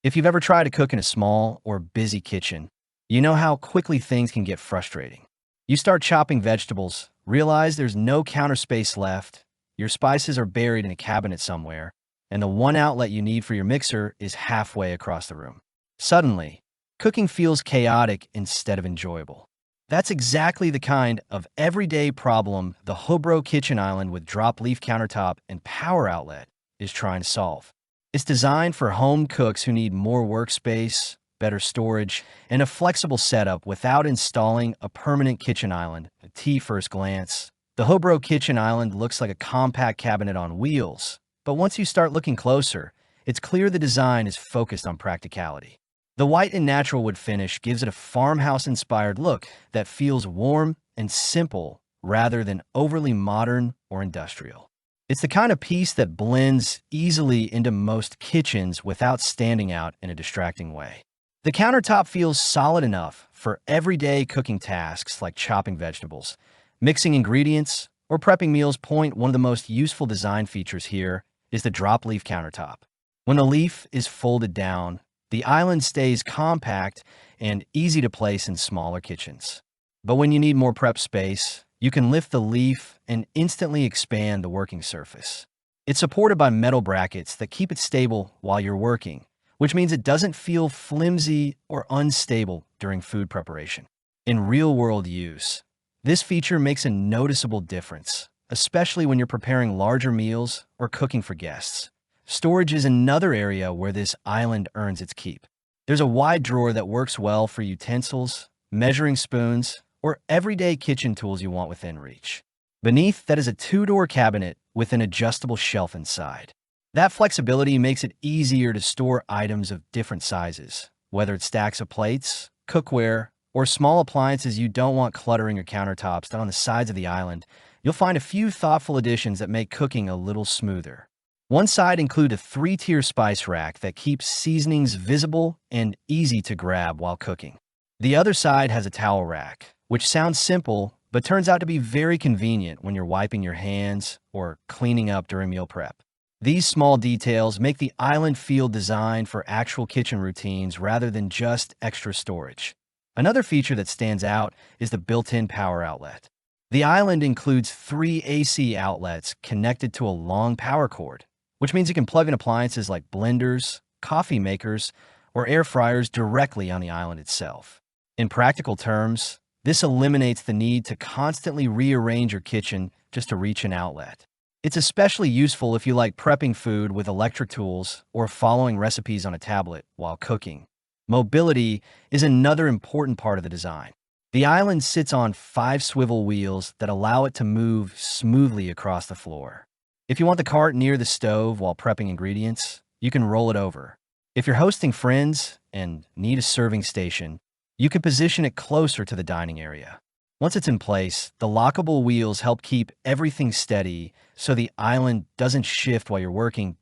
If you've ever tried to cook in a small or busy kitchen, you know how quickly things can get frustrating. You start chopping vegetables, realize there's no counter space left, your spices are buried in a cabinet somewhere, and the one outlet you need for your mixer is halfway across the room. Suddenly, cooking feels chaotic instead of enjoyable. That's exactly the kind of everyday problem the HOOBRO Kitchen Island with drop leaf countertop and power outlet is trying to solve. It's designed for home cooks who need more workspace, better storage, and a flexible setup without installing a permanent kitchen island. At first glance, the HOOBRO Kitchen Island looks like a compact cabinet on wheels, but once you start looking closer, it's clear the design is focused on practicality. The white and natural wood finish gives it a farmhouse-inspired look that feels warm and simple rather than overly modern or industrial. It's the kind of piece that blends easily into most kitchens without standing out in a distracting way. The countertop feels solid enough for everyday cooking tasks like chopping vegetables, mixing ingredients, or prepping meals. One of the most useful design features here is the drop leaf countertop. When the leaf is folded down, the island stays compact and easy to place in smaller kitchens. But when you need more prep space, you can lift the leaf and instantly expand the working surface. It's supported by metal brackets that keep it stable while you're working, which means it doesn't feel flimsy or unstable during food preparation. In real-world use, this feature makes a noticeable difference, especially when you're preparing larger meals or cooking for guests. Storage is another area where this island earns its keep. There's a wide drawer that works well for utensils, measuring spoons, or everyday kitchen tools you want within reach. Beneath that is a two-door cabinet with an adjustable shelf inside. That flexibility makes it easier to store items of different sizes, whether it's stacks of plates, cookware, or small appliances you don't want cluttering your countertops. Down on the sides of the island, you'll find a few thoughtful additions that make cooking a little smoother. One side includes a 3-tier spice rack that keeps seasonings visible and easy to grab while cooking. The other side has a towel rack, which sounds simple, but turns out to be very convenient when you're wiping your hands or cleaning up during meal prep. These small details make the island feel designed for actual kitchen routines rather than just extra storage. Another feature that stands out is the built-in power outlet. The island includes 3 AC outlets connected to a long power cord, which means you can plug in appliances like blenders, coffee makers, or air fryers directly on the island itself. In practical terms, this eliminates the need to constantly rearrange your kitchen just to reach an outlet. It's especially useful if you like prepping food with electric tools or following recipes on a tablet while cooking. Mobility is another important part of the design. The island sits on 5 swivel wheels that allow it to move smoothly across the floor. If you want the cart near the stove while prepping ingredients, you can roll it over. If you're hosting friends and need a serving station, you can position it closer to the dining area. Once it's in place, the lockable wheels help keep everything steady so the island doesn't shift while you're working.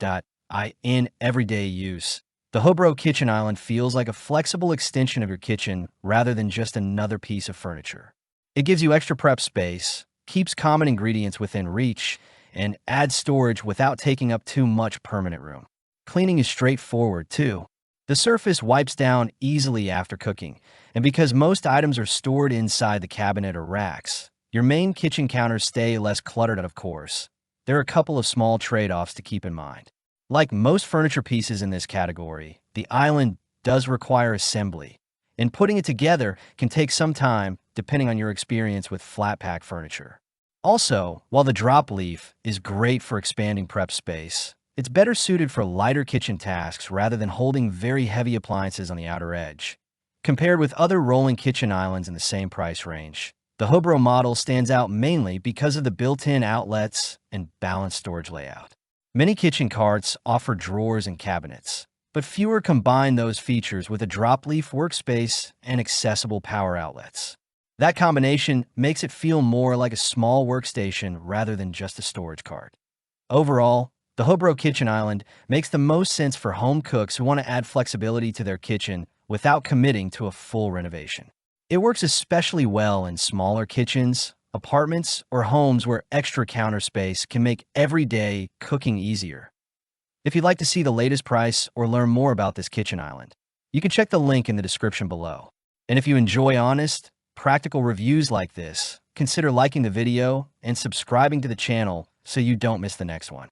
In everyday use, the HOOBRO Kitchen Island feels like a flexible extension of your kitchen rather than just another piece of furniture. It gives you extra prep space, keeps common ingredients within reach, and adds storage without taking up too much permanent room. Cleaning is straightforward, too. The surface wipes down easily after cooking, and because most items are stored inside the cabinet or racks, your main kitchen counters stay less cluttered. Of course, there are a couple of small trade-offs to keep in mind. Like most furniture pieces in this category, the island does require assembly, and putting it together can take some time depending on your experience with flat-pack furniture. Also, while the drop leaf is great for expanding prep space, it's better suited for lighter kitchen tasks rather than holding very heavy appliances on the outer edge. Compared with other rolling kitchen islands in the same price range, the HOOBRO model stands out mainly because of the built-in outlets and balanced storage layout. Many kitchen carts offer drawers and cabinets, but fewer combine those features with a drop leaf workspace and accessible power outlets. That combination makes it feel more like a small workstation rather than just a storage cart. Overall, the HOOBRO Kitchen Island makes the most sense for home cooks who want to add flexibility to their kitchen without committing to a full renovation. It works especially well in smaller kitchens, apartments, or homes where extra counter space can make everyday cooking easier. If you'd like to see the latest price or learn more about this kitchen island, you can check the link in the description below. And if you enjoy honest, practical reviews like this, consider liking the video and subscribing to the channel so you don't miss the next one.